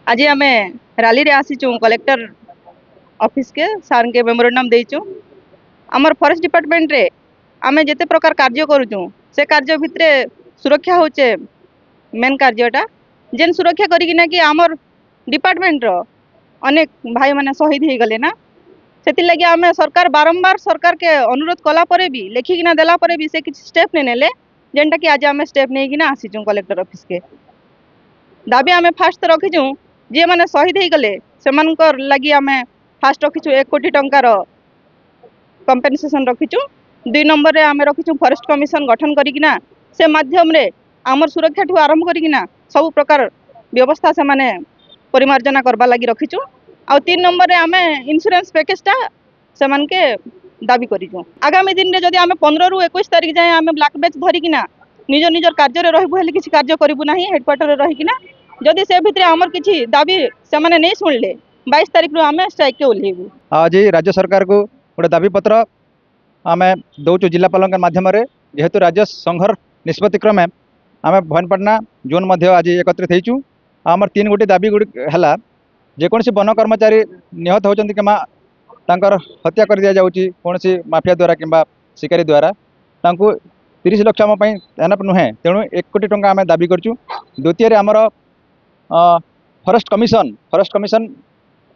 आज आम रैली रे आसीचु कलेक्टर ऑफिस के सार के मेमोरेंडम देचु। आमर फॉरेस्ट डिपार्टमेंट रे आमे जेते प्रकार कार्य करूचु से कार्य भितरे सुरक्षा होचे मेन कार्यटा। जेन सुरक्षा करिकिना कि आमर डिपार्टमेंट रो अनेक भाई माने शहीद हो गले ना, से लगे आम सरकार बारंबार सरकार के अनुरोध कला परे भी लिखिकिना देला परे भी से किसी स्टेप नहीं नेले, जेनटा कि आज आम स्टेप नहीं किना आसीचु कलेक्टर ऑफिस के। दाबी आम फास्ट रखीचु जी मैंने शहीद हो गले से लगी आम फास्ट रखीचु 1 कोटी टंकार कंपेनसेशन रखीचु। 2 नंबर रे आम रखीचु फॉरेस्ट कमिशन गठन करिकिना से माध्यम रे आमर सुरक्षा ठू आरंभ करिकिना सब प्रकार व्यवस्था से माने परिमार्जना करबा लगी रखीचु। आ 3 नंबर रे आम इंश्योरेंस पैकेजटा से मान के दाबी करिचु। आगामी दिन रे जदि आम 15 रु 21 तारीख जाए आम ब्लैक बेच धरिकिना निज निजर कार्य रहबू हेले किसी कार्य करिबू नाही हेडक्वार्टर रे रहिकिना। जदि से भितरे आमर किसी दाबी से माने नहीं सुनले 22 तारीख रु आम स्ट्राइक के ओल्हेबू। आज राज्य सरकार को गोटे दाबी पत्र आम दौचु जिलापाल माध्यम जेहेतु राज्य संघर निष्पत्ति क्रमे आम भवानीपाटना जोन मध्य आज एकत्रित होइचु। आमर 3 गोटी दाबी है जेकोसी वन कर्मचारी निहत होती कि हत्या कर दि जाऊँगी कौन माफिया द्वारा कि शिकारी द्वारा 30 लाख आम एनफ नुहे, तेणु 1 कोटी टंका आम दाबी करचु। द्वितीय आमर फॉरेस्ट कमिशन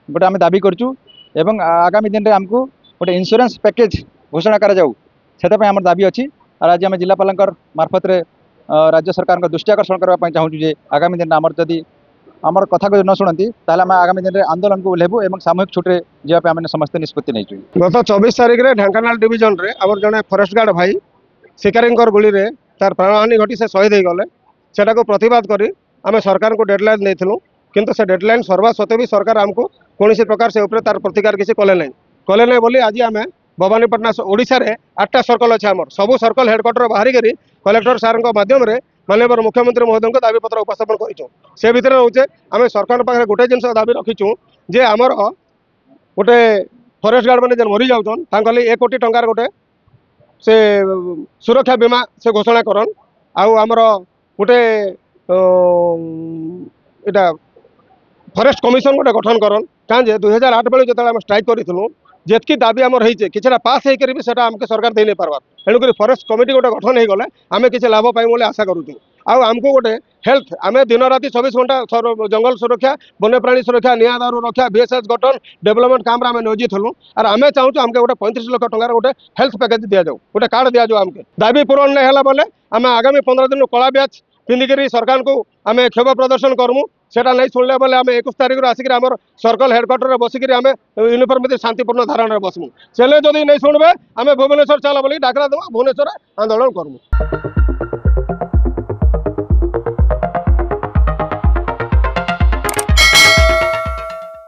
गोटे आम दाबी करचु एवं आगामी दिन में आमको गोटे इंश्योरेंस पैकेज घोषणा करा जाऊ से आम दाबी अच्छी। आज आम जिलापाल मार्फत राज्य सरकार दृष्टि आकर्षण करने चाहूँ जे आगामी दिन आमर जदि आमर कथा को न शुणती आम आगामी दिन में आंदोलन को ओह्लैबू और सामूहिक छुट्टी जावाई आम समस्त निष्पत्ति नहीं। गत 24 तारीख में ढेंकानाल डिविजन रे आमर जड़े फॉरेस्ट गार्ड भाई शिकारी गुली रे तार प्राणहानि घटी से शहीद हो गले। सेटा को प्रतिवाद करी आम सरकार को डेडलाइन नहीं किंतु से डेडलाइन सरवा सत्वे भी सरकार आमको कौन प्रकार से ऊपर तार प्रतिकार किसी कले नहीं बोली आज आम भवानीपाटना ओडिशा रे 8टा सर्कल अच्छे आमर सबू सर्कल हेडक्वार्टर बाहरी कलेक्टर सार माध्यम माननीय मुख्यमंत्री महोदय को दाबी पत्र उपस्थापन करूँ। से भितर रोचे आम सरकार पाखे गोटे जिन दाबी रखीचु जे आमर गोटे फॉरेस्ट गार्ड मैंने मरी जाऊन 1 कोटी टंकार गोटे से सुरक्षा बीमा से घोषणा करन आमर गोटे इटा फॉरेस्ट कमिशन गोटे गठन करन कहीं 2008 बेलू जो आम स्ट्राइक करूँ जेतकी दाबी आमर होइचे किछटा पास होकर भी सेटा आमके सरकार दे नहीं पारबार। तेणुक फॉरेस्ट कमिटी गोटे गठन हो गले आम किसी लाभ पाइबू बोली आशा करूँ। आमको गोटे हेल्थ आम दिन राति 24 घंटा जंगल सुरक्षा वन्यप्राणी सुरक्षा निआ दारू रक्षा बीएसएस गठन डेवलपमेंट काम आम नियोजित हलु और आम चाहूँ आमके गोटे 35 लाख टंकार गोटे हेल्थ पैकेज दि जाऊ गोटे कार्ड दि जाऊ आमके दाबी पूरण नहीं है बोले आम आगामी 15 दिन कला ब्याच पिंधिकी सरकार को आम क्षोभ प्रदर्शन करमु। सेटा नहीं शुणले बोले आम 21 तारीख आसिक आम सर्कल हेडक्वार्टर बसिक आम यूनिफॉर्म शांतिपूर्ण धारणा बसमु। से जदि नहीं शुणबे आम भुवनेश्वर चल बोली डाकरा देवा भुवनेश्वर आंदोलन करमु।